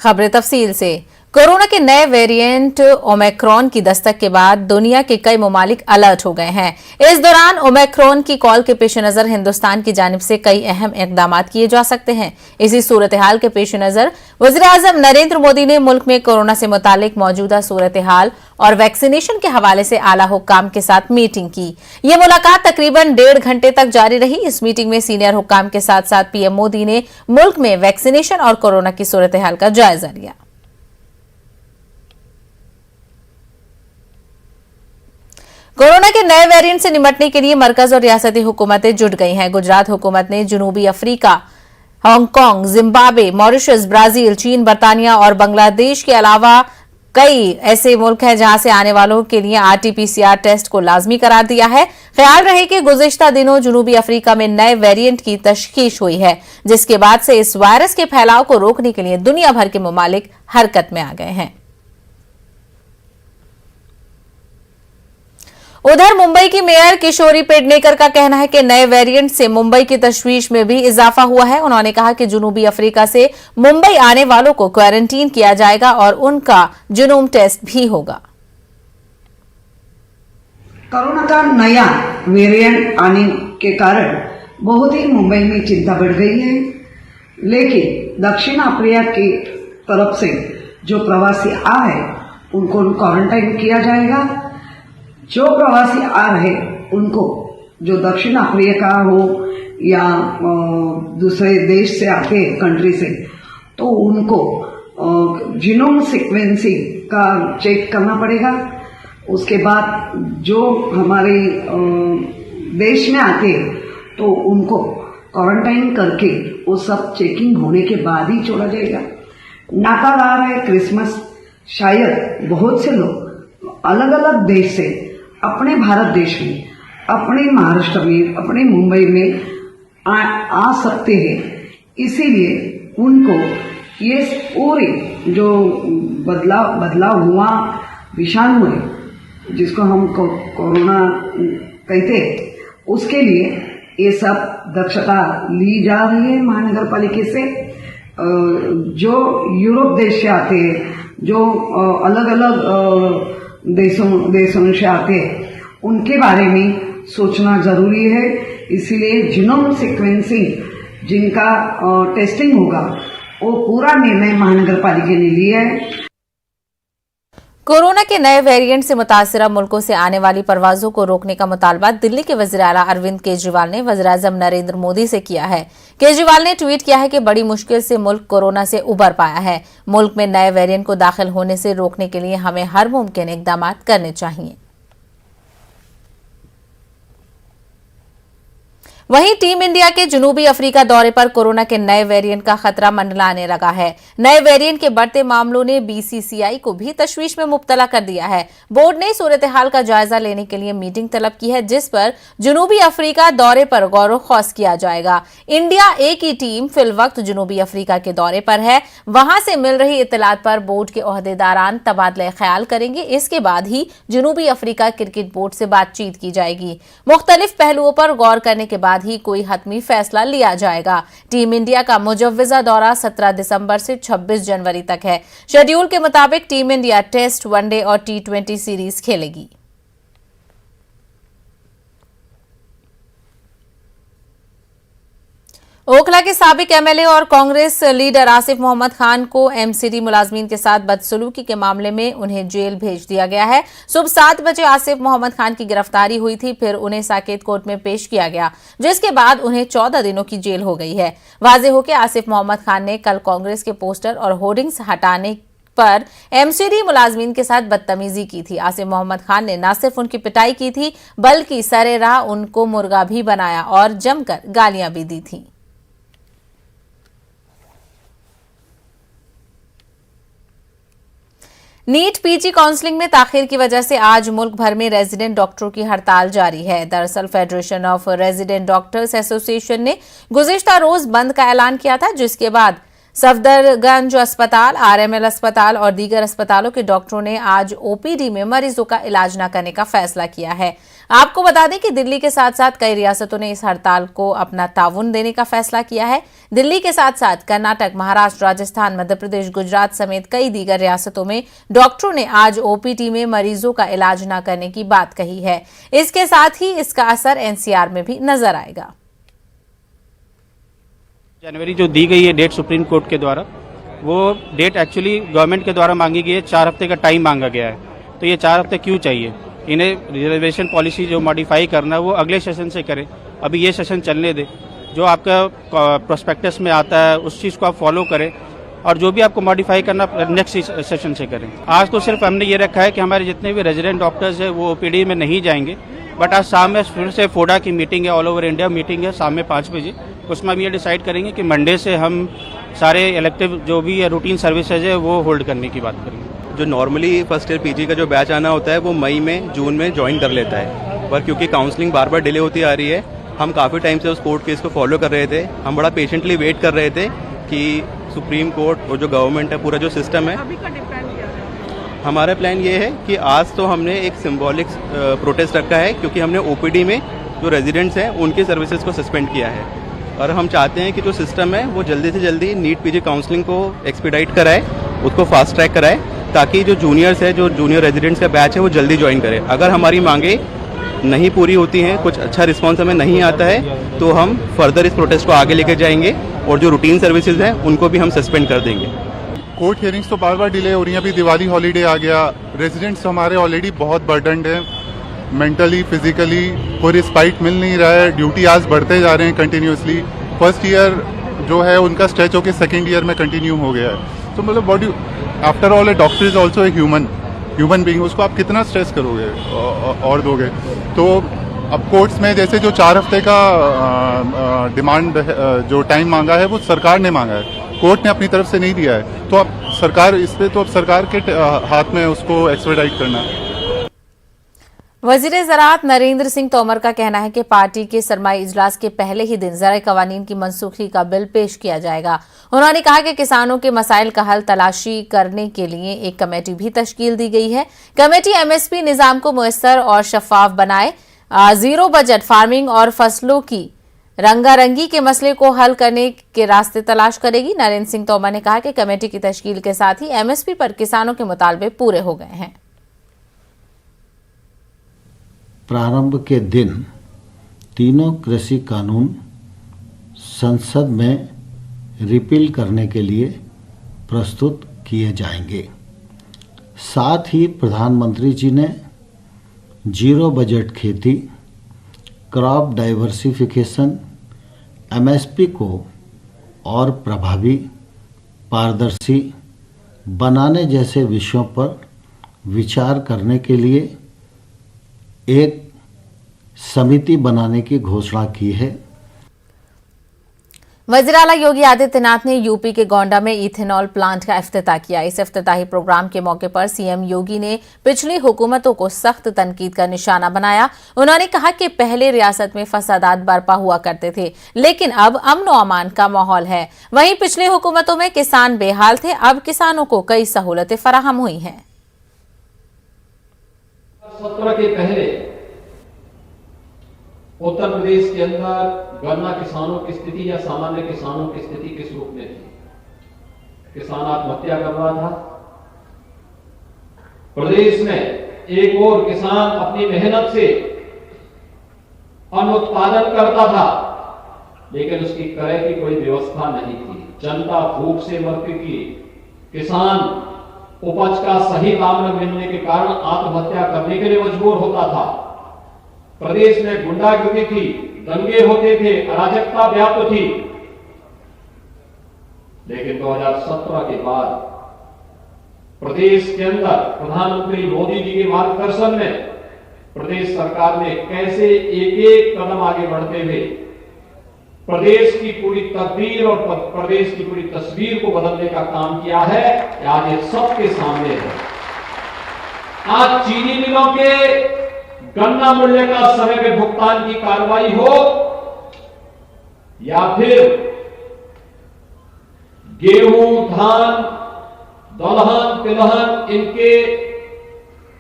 खबरें तफसील से। कोरोना के नए वेरिएंट ओमिक्रॉन की दस्तक के बाद दुनिया के कई ममालिक अलर्ट हो गए हैं। इस दौरान ओमिक्रॉन की कॉल के पेश नजर हिंदुस्तान की जानिब से कई अहम इकदाम किए जा सकते हैं। इसी सूरत हाल के पेश नजर वज़ीर-ए-आज़म नरेंद्र मोदी ने मुल्क में कोरोना से मुतालिक मौजूदा सूरत हाल और वैक्सीनेशन के हवाले से आला हुक्काम के साथ मीटिंग की। ये मुलाकात तकरीबन 1.5 घंटे तक जारी रही। इस मीटिंग में सीनियर हुक्काम के साथ साथ पीएम मोदी ने मुल्क में वैक्सीनेशन और कोरोना की सूरत हाल का जायजा लिया। कोरोना के नए वेरिएंट से निपटने के लिए मरकज और रियासती हुकूमतें जुट गई हैं। गुजरात हुकूमत ने जनूबी Africa, Hong Kong, Zimbabwe, Mauritius, Brazil, चीन, बर्तानिया और बांग्लादेश के अलावा कई ऐसे मुल्क हैं जहां से आने वालों के लिए आरटी-पीसीआर टेस्ट को लाजमी करार दिया है। ख्याल रहे कि गुज़िश्ता दिनों जनूबी अफ्रीका में नए वेरिएंट की तशखीस हुई है, जिसके बाद से इस वायरस के फैलाव को रोकने के लिए दुनिया भर के ममालिक हरकत में आ गए हैं। उधर मुंबई की मेयर किशोरी पेडनेकर का कहना है कि नए वेरिएंट से मुंबई की तशवीश में भी इजाफा हुआ है। उन्होंने कहा कि जनूबी अफ्रीका से मुंबई आने वालों को क्वारंटीन किया जाएगा और उनका जीनोम टेस्ट भी होगा। कोरोना का नया वेरिएंट आने के कारण बहुत ही मुंबई में चिंता बढ़ गई है, लेकिन दक्षिण अफ्रीका की तरफ से जो प्रवासी आ रहे उनको क्वारंटाइन किया जाएगा। जो प्रवासी आ रहे उनको, जो दक्षिण अफ्रीका हो या दूसरे देश से आते कंट्री से, तो उनको जीनोम सीक्वेंसिंग का चेक करना पड़ेगा। उसके बाद जो हमारे देश में आते तो उनको क्वारंटाइन करके वो सब चेकिंग होने के बाद ही छोड़ा जाएगा। नाताल आ रहा है, क्रिसमस, शायद बहुत से लोग अलग अलग देश से अपने भारत देश में, अपने महाराष्ट्र में, अपने मुंबई में आ सकते हैं। इसीलिए उनको ये पूरी जो बदलाव हुआ विषाणु है, जिसको हम कोरोना कहते हैं, उसके लिए ये सब दक्षता ली जा रही है महानगर पालिका से। जो यूरोप देश से आते हैं, जो अलग अलग देशों से आते हैं, उनके बारे में सोचना जरूरी है। इसीलिए जीनोम सीक्वेंसिंग जिनका टेस्टिंग होगा वो पूरा निर्णय महानगर पालिका ने लिया है। कोरोना के नए वेरिएंट से मुतासिरा मुल्कों से आने वाली परवाजों को रोकने का मुतालबा दिल्ली के वज़ीर आला अरविंद केजरीवाल ने वज़ीर-ए-आज़म नरेंद्र मोदी से किया है। केजरीवाल ने ट्वीट किया है कि बड़ी मुश्किल से मुल्क कोरोना से उबर पाया है। मुल्क में नए वेरिएंट को दाखिल होने से रोकने के लिए हमें हर मुमकिन इकदाम करने चाहिए। वहीं टीम इंडिया के जनूबी अफ्रीका दौरे पर कोरोना के नए वेरिएंट का खतरा मंडलाने लगा है। नए वेरिएंट के बढ़ते मामलों ने बीसीसीआई को भी तशवीश में मुब्तला कर दिया है। बोर्ड ने सूरत हाल का जायजा लेने के लिए मीटिंग तलब की है, जिस पर जनूबी अफ्रीका दौरे पर गौर खौस किया जाएगा। इंडिया ए की टीम फिलवक्त जनूबी अफ्रीका के दौरे पर है। वहां से मिल रही इत्तलात पर बोर्ड के ओहदेदारान तबादला ख्याल करेंगे। इसके बाद ही जनूबी अफ्रीका क्रिकेट बोर्ड से बातचीत की जाएगी। मुख्तलिफ पहलुओं पर गौर करने के बाद ही कोई हतमी फैसला लिया जाएगा। टीम इंडिया का मुजव्वजा दौरा 17 दिसंबर से 26 जनवरी तक है। शेड्यूल के मुताबिक टीम इंडिया टेस्ट, वनडे और T20 सीरीज खेलेगी। ओखला के साबिक एमएलए और कांग्रेस लीडर आसिफ मोहम्मद खान को एमसीडी मुलाजमीन के साथ बदसलूकी के मामले में उन्हें जेल भेज दिया गया है। सुबह 7 बजे आसिफ मोहम्मद खान की गिरफ्तारी हुई थी, फिर उन्हें साकेत कोर्ट में पेश किया गया, जिसके बाद उन्हें 14 दिनों की जेल हो गई है। वाज़ेह हो कि आसिफ मोहम्मद खान ने कल कांग्रेस के पोस्टर और होर्डिंग्स हटाने पर एमसीडी मुलाजमीन के साथ बदतमीजी की थी। आसिफ मोहम्मद खान ने न सिर्फ उनकी पिटाई की थी, बल्कि सरे राह उनको मुर्गा भी बनाया और जमकर गालियां भी दी थी। नीट पीजी काउंसलिंग में ताखिर की वजह से आज मुल्क भर में रेजिडेंट डॉक्टरों की हड़ताल जारी है। दरअसल federation of resident doctors association ने गुज़िश्ता रोज बंद का ऐलान किया था, जिसके बाद सफदरगंज अस्पताल, आरएमएल अस्पताल और दीगर अस्पतालों के डॉक्टरों ने आज ओपीडी में मरीजों का इलाज न करने का फैसला किया है। आपको बता दें कि दिल्ली के साथ साथ कई रियासतों ने इस हड़ताल को अपना ताउन देने का फैसला किया है। दिल्ली के साथ साथ कर्नाटक, महाराष्ट्र, राजस्थान, मध्य प्रदेश, गुजरात समेत कई दीगर रियासतों में डॉक्टरों ने आज ओपीडी में मरीजों का इलाज न करने की बात कही है। इसके साथ ही इसका असर एनसीआर में भी नजर आएगा। जनवरी जो दी गई है डेट सुप्रीम कोर्ट के द्वारा, वो डेट एक्चुअली गवर्नमेंट के द्वारा मांगी गई है। 4 हफ्ते का टाइम मांगा गया है। तो ये 4 हफ्ते क्यों चाहिए? इन्हें रिजर्वेशन पॉलिसी जो मॉडिफाई करना है वो अगले सेशन से करें, अभी ये सेशन चलने दें। जो आपका प्रोस्पेक्टस में आता है उस चीज़ को आप फॉलो करें, और जो भी आपको मॉडिफाई करना नेक्स्ट सेशन से करें। आज तो सिर्फ हमने ये रखा है कि हमारे जितने भी रेजिडेंट डॉक्टर्स हैं वो ओपीडी में नहीं जाएंगे, बट आज शाम में फिर से फोडा की मीटिंग है, ऑल ओवर इंडिया मीटिंग है शाम में 5 बजे। उसमें हम ये डिसाइड करेंगे कि मंडे से हम सारे इलेक्टिव जो भी रूटीन सर्विसेज है वो होल्ड करने की बात करेंगे। जो नॉर्मली फर्स्ट ईयर पीजी का जो बैच आना होता है वो मई में, जून में ज्वाइन कर लेता है, पर क्योंकि काउंसलिंग बार बार डिले होती आ रही है, हम काफ़ी टाइम से उस कोर्ट केस को फॉलो कर रहे थे। हम बड़ा पेशेंटली वेट कर रहे थे कि सुप्रीम कोर्ट और जो गवर्नमेंट है, पूरा जो सिस्टम है, अभी का डिफरेंस क्या है? हमारा प्लान ये है कि आज तो हमने एक सिंबॉलिक प्रोटेस्ट रखा है, क्योंकि हमने ओपीडी में जो रेजिडेंट्स हैं उनकी सर्विसेज को सस्पेंड किया है, और हम चाहते हैं कि जो सिस्टम है वो जल्दी से जल्दी नीट पीजी काउंसलिंग को एक्सपीडाइट कराए, उसको फास्ट ट्रैक कराए, ताकि जो जूनियर्स है, जो जूनियर रेजिडेंट्स का बैच है वो जल्दी ज्वाइन करे। अगर हमारी मांगे नहीं पूरी होती हैं, कुछ अच्छा रिस्पॉन्स हमें नहीं आता है, तो हम फर्दर इस प्रोटेस्ट को आगे लेकर जाएंगे, और जो रूटीन सर्विसेज हैं उनको भी हम सस्पेंड कर देंगे। कोर्ट हियरिंग्स तो बार बार डिले हो रही हैं। अभी दिवाली हॉलीडे आ गया, रेजिडेंट्स हमारे ऑलरेडी बहुत बर्डनड हैं, मेंटली फिजिकली कोई रिस्पाइट मिल नहीं रहा है। ड्यूटी आज बढ़ते जा रहे हैं कंटिन्यूसली। फर्स्ट ईयर जो है उनका स्ट्रेच होकर सेकेंड ईयर में कंटिन्यू हो गया है। तो मतलब body after all A doctor is also a human being, उसको आप कितना स्ट्रेस करोगे और दोगे। तो अब कोर्ट्स में जैसे जो 4 हफ्ते का डिमांड जो टाइम मांगा है वो सरकार ने मांगा है, कोर्ट ने अपनी तरफ से नहीं दिया है। तो अब सरकार इस पे, तो अब सरकार के हाथ में उसको एक्सपेडाइट करना है। वजीर ज़राअत नरेंद्र सिंह तोमर का कहना है कि पार्टी के सरमाई इजलास के पहले ही दिन ज़राए कवानीन की मनसूखी का बिल पेश किया जाएगा। उन्होंने कहा कि किसानों के मसाइल का हल तलाशी करने के लिए एक कमेटी भी तश्कील दी गई है। कमेटी एमएसपी निज़ाम को मुयस्सर और शफाफ बनाए, जीरो बजट फार्मिंग और फसलों की रंगारंगी के मसले को हल करने के रास्ते तलाश करेगी। नरेंद्र सिंह तोमर ने कहा कि कमेटी की तश्कील के साथ ही एमएसपी पर किसानों के मुतालबे पूरे हो गए हैं। प्रारंभ के दिन तीनों कृषि कानून संसद में रिपील करने के लिए प्रस्तुत किए जाएंगे। साथ ही प्रधानमंत्री जी ने जीरो बजट खेती, क्रॉप डाइवर्सिफिकेशन, एमएसपी को और प्रभावी, पारदर्शी बनाने जैसे विषयों पर विचार करने के लिए एक समिति बनाने की घोषणा की है। वज़ीर आला योगी आदित्यनाथ ने यूपी के गोंडा में इथेनॉल प्लांट का इफ्तिताह किया। इस इफ्तिताही प्रोग्राम के मौके पर सीएम योगी ने पिछली हुकूमतों को सख्त तनकीद का निशाना बनाया। उन्होंने कहा कि पहले रियासत में फसादात बरपा हुआ करते थे, लेकिन अब अमन व अमान का माहौल है। वहीं पिछली हुकूमतों में किसान बेहाल थे, अब किसानों को कई सहूलतें फराहम हुई हैं। 17 के पहले उत्तर प्रदेश के अंदर गन्ना किसानों की स्थिति या सामान्य किसानों की स्थिति किस रूप में थी? किसान आत्महत्या कर रहा था। प्रदेश में एक और किसान अपनी मेहनत से अन्न उत्पादन करता था, लेकिन उसकी क्रय की कोई व्यवस्था नहीं थी। जनता भूख से मरती थी। किसान उपज का सही दाम न मिलने के कारण आत्महत्या करने के लिए मजबूर होता था। प्रदेश में गुंडागर्दी थी, दंगे होते थे, अराजकता व्याप्त थी। लेकिन 2017 के बाद प्रदेश के अंदर प्रधानमंत्री मोदी जी के मार्गदर्शन में प्रदेश सरकार ने कैसे एक एक कदम आगे बढ़ते हुए प्रदेश की पूरी तकदीर और प्रदेश की पूरी तस्वीर को बदलने का काम किया है, आज ये सबके सामने है। आज चीनी मिलों के गन्ना मूल्य का समय पे भुगतान की कार्रवाई हो या फिर गेहूं, धान, दलहन, तिलहन इनके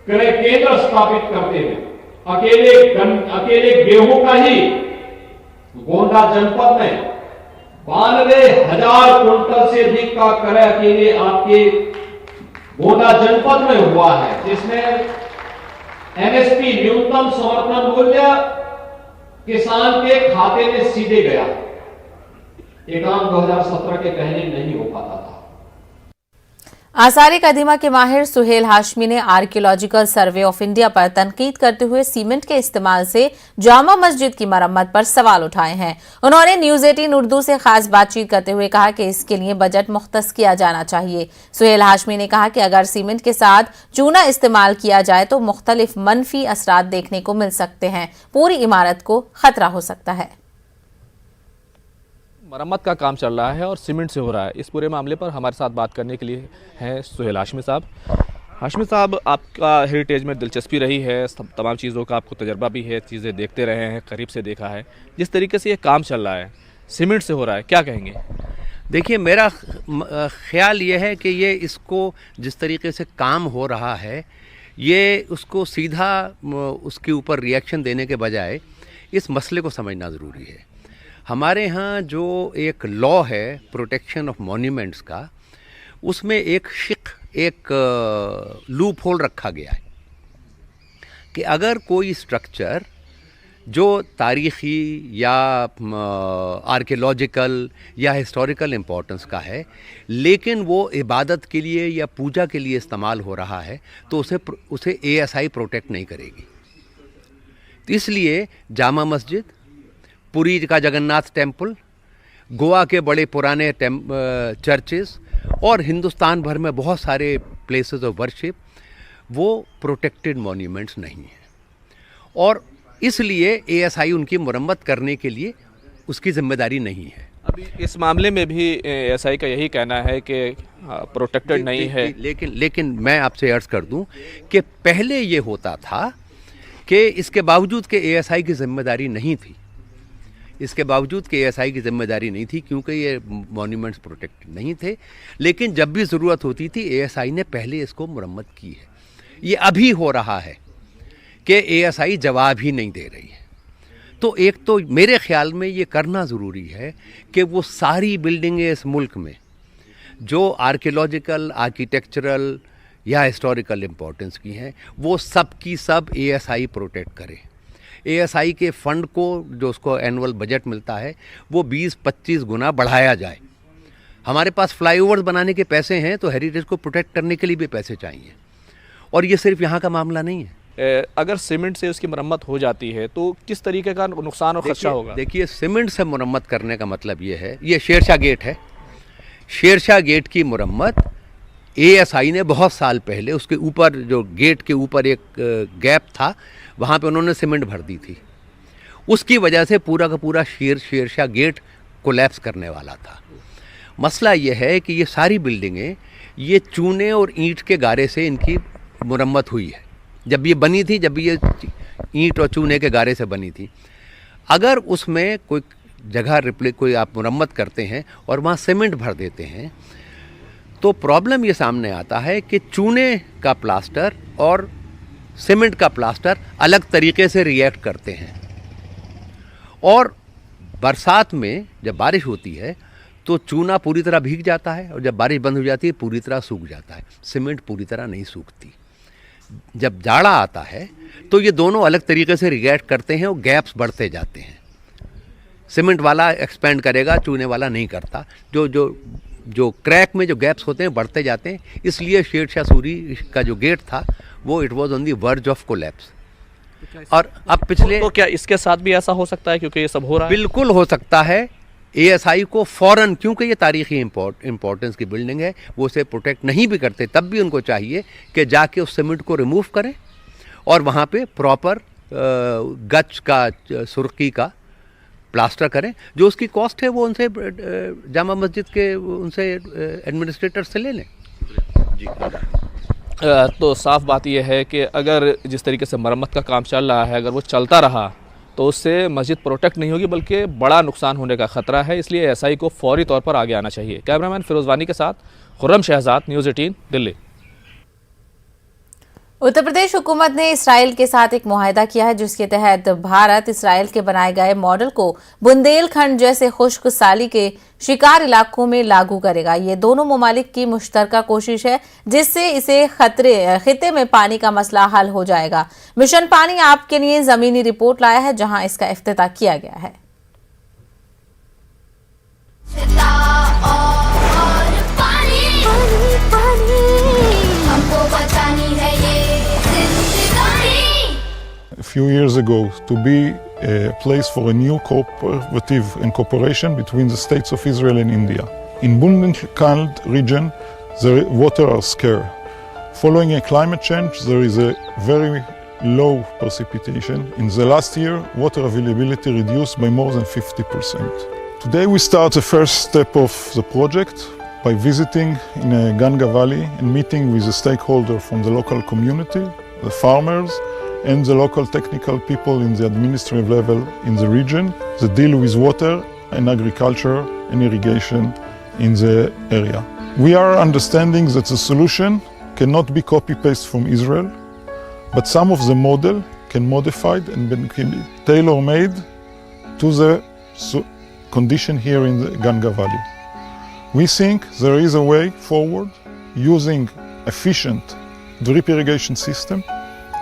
क्रय केंद्र स्थापित करते हुए अकेले गेहूं का ही गोंडा जनपद में 92,000 क्विंटल से अधिक का क्रय अकेले आपके गोंडा जनपद में हुआ है, जिसमें एमएसपी न्यूनतम समर्थन मूल्य किसान के खाते में सीधे गया। ये काम 2017 के पहले नहीं हो पाता था। आसारी कदीमा के माहिर सुहेल हाशमी ने आर्कियोलॉजिकल सर्वे ऑफ इंडिया पर तनकीद करते हुए सीमेंट के इस्तेमाल से जामा मस्जिद की मरम्मत पर सवाल उठाए हैं। उन्होंने न्यूज 18 उर्दू से खास बातचीत करते हुए कहा कि इसके लिए बजट मुख्तस किया जाना चाहिए। सुहेल हाशमी ने कहा कि अगर सीमेंट के साथ चूना इस्तेमाल किया जाए तो मुख्तलिफ मनफी असरात देखने को मिल सकते हैं, पूरी इमारत को खतरा हो सकता है। मरम्मत का काम चल रहा है और सीमेंट से हो रहा है। इस पूरे मामले पर हमारे साथ बात करने के लिए हैं सुहेल हाशमी साहब। हाशमी साहब, आपका हेरिटेज में दिलचस्पी रही है, तमाम चीज़ों का आपको तजर्बा भी है, चीज़ें देखते रहे हैं, करीब से देखा है। जिस तरीके से ये काम चल रहा है, सीमेंट से हो रहा है, क्या कहेंगे? देखिए, मेरा ख्याल ये है कि ये इसको जिस तरीके से काम हो रहा है, ये उसको सीधा उसके ऊपर रिएक्शन देने के बजाय इस मसले को समझना ज़रूरी है। हमारे यहाँ जो एक लॉ है प्रोटेक्शन ऑफ मॉन्यूमेंट्स का, उसमें एक लूप होल रखा गया है कि अगर कोई स्ट्रक्चर जो तारीख़ी या आर्कियोलॉजिकल या हिस्टोरिकल इम्पोर्टेंस का है, लेकिन वो इबादत के लिए या पूजा के लिए इस्तेमाल हो रहा है, तो उसे ASI प्रोटेक्ट नहीं करेगी। तो इसलिए जामा मस्जिद, पुरी का जगन्नाथ टेम्पल, गोवा के बड़े पुराने चर्चेस और हिंदुस्तान भर में बहुत सारे प्लेसेस ऑफ वर्शिप, वो प्रोटेक्टेड मॉन्यूमेंट्स नहीं हैं और इसलिए ASI उनकी मरम्मत करने के लिए उसकी जिम्मेदारी नहीं है। अभी इस मामले में भी ASI का यही कहना है कि प्रोटेक्टेड नहीं है। लेकिन मैं आपसे अर्ज़ कर दूं कि पहले ये होता था कि इसके बावजूद कि ASI की जिम्मेदारी नहीं थी, क्योंकि ये मॉन्यूमेंट्स प्रोटेक्टेड नहीं थे, लेकिन जब भी ज़रूरत होती थी ASI ने पहले इसको मरम्मत की है। ये अभी हो रहा है कि ASI जवाब ही नहीं दे रही है। तो एक तो मेरे ख्याल में ये करना ज़रूरी है कि वो सारी बिल्डिंगें इस मुल्क में जो आर्कियोलॉजिकल, आर्किटेक्चरल या हिस्टोरिकल इम्पोर्टेंस की हैं, वो सब की सब ASI प्रोटेक्ट करे। ASI के फ़ंड को, जो उसको एनुअल बजट मिलता है, वो 20-25 गुना बढ़ाया जाए। हमारे पास फ्लाईओवर्स बनाने के पैसे हैं, तो हेरिटेज को प्रोटेक्ट करने के लिए भी पैसे चाहिए, और ये सिर्फ यहाँ का मामला नहीं है। अगर सीमेंट से उसकी मरम्मत हो जाती है तो किस तरीके का नुकसान और खदशा होगा? देखिए, सीमेंट से मरम्मत करने का मतलब ये है, ये शेरशाह गेट है, शेरशाह गेट की मरम्मत ASI ने बहुत साल पहले, उसके ऊपर जो गेट के ऊपर एक गैप था, वहाँ पे उन्होंने सीमेंट भर दी थी। उसकी वजह से पूरा का पूरा शेरशाह गेट कोलैप्स करने वाला था। मसला ये है कि ये सारी बिल्डिंगें ये चूने और ईंट के गारे से इनकी मरम्मत हुई है। जब ये बनी थी, जब ये ईंट और चूने के गारे से बनी थी, अगर उसमें कोई जगह कोई आप मरम्मत करते हैं और वहाँ सीमेंट भर देते हैं, तो प्रॉब्लम ये सामने आता है कि चूने का प्लास्टर और सीमेंट का प्लास्टर अलग तरीके से रिएक्ट करते हैं, और बरसात में जब बारिश होती है तो चूना पूरी तरह भीग जाता है, और जब बारिश बंद हो जाती है पूरी तरह सूख जाता है। सीमेंट पूरी तरह नहीं सूखती। जब जाड़ा आता है तो ये दोनों अलग तरीके से रिएक्ट करते हैं और गैप्स बढ़ते जाते हैं। सीमेंट वाला एक्सपेंड करेगा, चूने वाला नहीं करता। जो क्रैक में जो गैप्स होते हैं बढ़ते जाते हैं। इसलिए शेरशाह सूरी का जो गेट था वो it was on the verge of collapse. और अब पिछले तो क्या इसके साथ भी ऐसा हो सकता है, क्योंकि ये सब हो रहा है? बिल्कुल हो सकता है। ASI को फ़ौरन, क्योंकि ये तारीख़ी इम्पोर्टेंस की बिल्डिंग है, वो उसे प्रोटेक्ट नहीं भी करते, तब भी उनको चाहिए कि जाके उस सीमेंट को रिमूव करें और वहाँ पे प्रॉपर गच का, सुर्खी का प्लास्टर करें। जो उसकी कॉस्ट है वो उनसे, जामा मस्जिद के उनसे एडमिनिस्ट्रेटर से ले लें। जी। तो साफ बात यह है कि अगर जिस तरीके से मरम्मत का काम चल रहा है, अगर वो चलता रहा तो उससे मस्जिद प्रोटेक्ट नहीं होगी, बल्कि बड़ा नुकसान होने का खतरा है। इसलिए ASI को फौरी तौर पर आगे आना चाहिए। कैमरामैन फिरोज वानी के साथ खुर्रम शहजाद, न्यूज़ 18 दिल्ली। उत्तर प्रदेश हुकूमत ने इसराइल के साथ एक मुआहदा किया है, जिसके तहत भारत इसराइल के बनाए गए मॉडल को बुंदेलखंड जैसे खुश्क साली के शिकार इलाकों में लागू करेगा। ये दोनों ममालिक की मुश्तरका कोशिश है, जिससे इसे खिते में पानी का मसला हल हो जाएगा। मिशन पानी आपके लिए जमीनी रिपोर्ट लाया है, जहां इसका इफ्तिताह किया गया है। A few years ago, to be a place for a new cooperative and cooperation between the states of Israel and India. In Bundeland region, the water are scarce. Following a climate change, there is a very low precipitation. In the last year, water availability reduced by more than 50%. Today we start the first step of the project by visiting in Ganga Valley and meeting with the stakeholders from the local community, the farmers, and the local technical people in the administrative level in the region that deal with water and agriculture and irrigation in the area. We are understanding that the solution cannot be copy-paste from Israel, but some of the model can modified and can be tailor-made to the condition here in the Ganga Valley. We think there is a way forward using efficient drip irrigation system,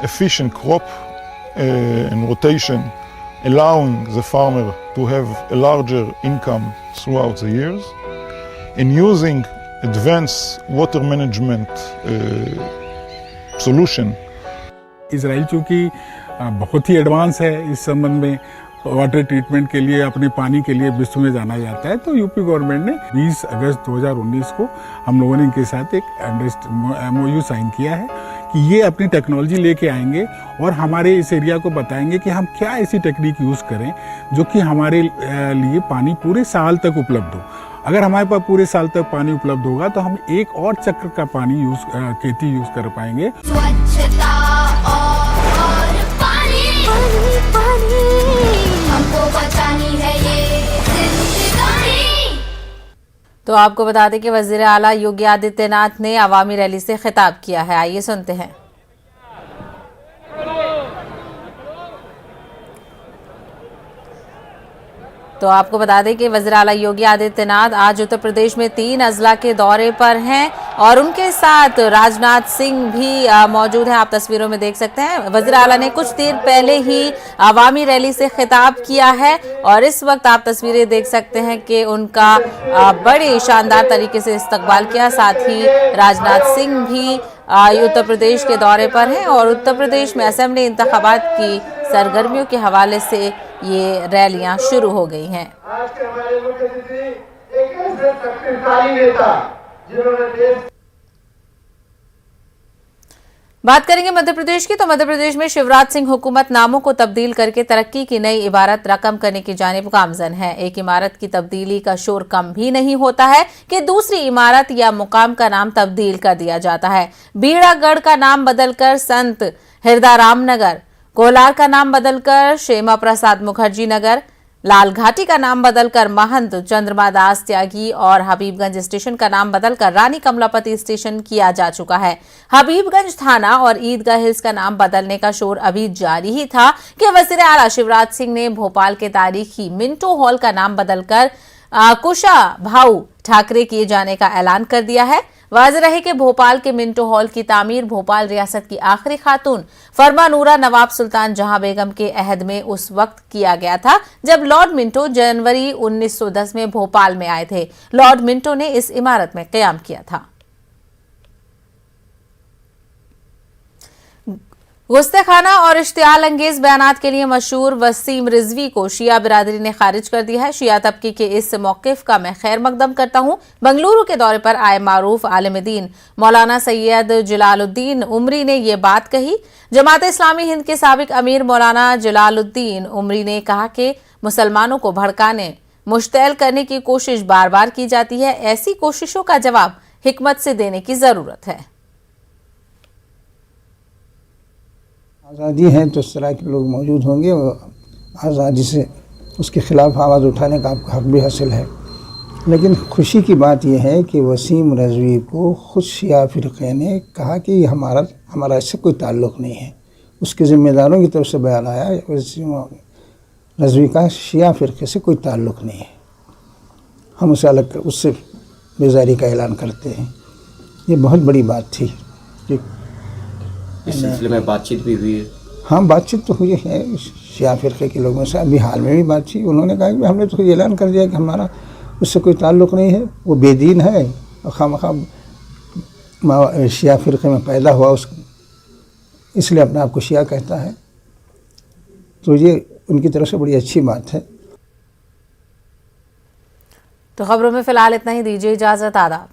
efficient crop and rotation, allowing the farmer to have a larger income throughout the years, and using advanced water management solution. Israel चूँकि बहुत ही advance है इस संबंध में, water treatment के लिए, अपने पानी के लिए विश्व में जाना जाता है, तो यूपी गवर्नमेंट ने 20 अगस्त 2019 को हम लोगों ने इनके साथ एक MOU साइन किया है कि ये अपनी टेक्नोलॉजी लेके आएंगे और हमारे इस एरिया को बताएंगे कि हम क्या ऐसी टेक्निक यूज़ करें जो कि हमारे लिए पानी पूरे साल तक उपलब्ध हो। अगर हमारे पास पूरे साल तक पानी उपलब्ध होगा तो हम एक और चक्र का पानी खेती यूज़ कर पाएंगे। तो आपको बता दें कि वजीर आला योगी आदित्यनाथ ने अवामी रैली से खिताब किया है। आइए सुनते हैं। तो आपको बता दें कि वज़ीर आला योगी आदित्यनाथ आज उत्तर प्रदेश में 3 अजला के दौरे पर हैं और उनके साथ राजनाथ सिंह भी मौजूद हैं। आप तस्वीरों में देख सकते हैं। वज़ीर आला ने कुछ देर पहले ही अवामी रैली से खिताब किया है और इस वक्त आप तस्वीरें देख सकते हैं कि उनका बड़े शानदार तरीके से इस्तकबाल किया। साथ ही राजनाथ सिंह भी उत्तर प्रदेश के दौरे पर हैं और उत्तर प्रदेश में असेंबली इंतखाबात की सरगर्मियों के हवाले से ये रैलियां शुरू हो गई हैं। आज के हमारे मुख्यमंत्री एक ऐसे शक्तिशाली नेता जिन्होंने देश। बात करेंगे मध्य प्रदेश की, तो मध्य प्रदेश में शिवराज सिंह हुकूमत नामों को तब्दील करके तरक्की की नई इबारत रकम करने की जानिब गामजन है। एक इमारत की तब्दीली का शोर कम भी नहीं होता है कि दूसरी इमारत या मुकाम का नाम तब्दील कर दिया जाता है। बीड़ागढ़ का नाम बदलकर संत हिरदाराम नगर, कोलार का नाम बदलकर श्यामा प्रसाद मुखर्जी नगर, लाल घाटी का नाम बदलकर महंत चंद्रमा दास त्यागी और हबीबगंज स्टेशन का नाम बदलकर रानी कमलापति स्टेशन किया जा चुका है। हबीबगंज थाना और ईदगाह हिल्स का नाम बदलने का शोर अभी जारी ही था कि वज़ीर आला शिवराज सिंह ने भोपाल के तारीखी मिंटो हॉल का नाम बदलकर कुशाभाऊ ठाकरे किए जाने का ऐलान कर दिया है। वाज़ेह रहे कि भोपाल के मिंटो हॉल की तामीर भोपाल रियासत की आखिरी खातून फरमानूरा नवाब सुल्तान जहां बेगम के अहद में उस वक्त किया गया था जब लॉर्ड मिंटो जनवरी 1910 में भोपाल में आए थे। लॉर्ड मिंटो ने इस इमारत में क़याम किया था। गुस्ताखाना और इश्तियाल अंगेज बयानात के लिए मशहूर वसीम रिजवी को शिया बिरादरी ने खारिज कर दिया है। शिया तबके के इस मौक़िफ़ का मैं खैर मकदम करता हूँ। बंगलुरु के दौरे पर आए मारूफ आलिम दीन मौलाना सैयद जलालुद्दीन उमरी ने ये बात कही। जमात इस्लामी हिंद के साबिक अमीर मौलाना जलालुद्दीन उमरी ने कहा कि मुसलमानों को भड़काने, मुश्तैल करने की कोशिश बार बार की जाती है। ऐसी कोशिशों का जवाब हिकमत से देने की ज़रूरत है। आज़ादी है तो इस तरह के लोग मौजूद होंगे और आज़ादी से उसके ख़िलाफ़ आवाज़ उठाने का आपको हक भी हासिल है। लेकिन खुशी की बात यह है कि वसीम रज़वी को खुद शिया फ़िरक़े ने कहा कि हमारा इससे कोई ताल्लुक़ नहीं है। उसके ज़िम्मेदारों की तरफ से बयान आया, वसीम रज़वी का शिया फ़िरक़े से कोई ताल्लुक़ नहीं है, हम उसे अलग कर उससे बेजारी का ऐलान करते हैं। ये बहुत बड़ी बात थी। इस सिलसिले में बातचीत भी हुई है? हाँ, बातचीत तो हुई है शिया फ़िरक़े के लोगों से। अभी हाल में भी बात थी। उन्होंने कहा कि हमने तो ऐलान कर दिया कि हमारा उससे कोई ताल्लुक़ नहीं है, वो बेदीन है और खामखा शिया फ़िरक़े में पैदा हुआ, इसलिए अपने आप को शिया कहता है। तो ये उनकी तरफ से बड़ी अच्छी बात है। तो खबरों में फिलहाल इतना ही, दीजिए इजाज़त, आदाब।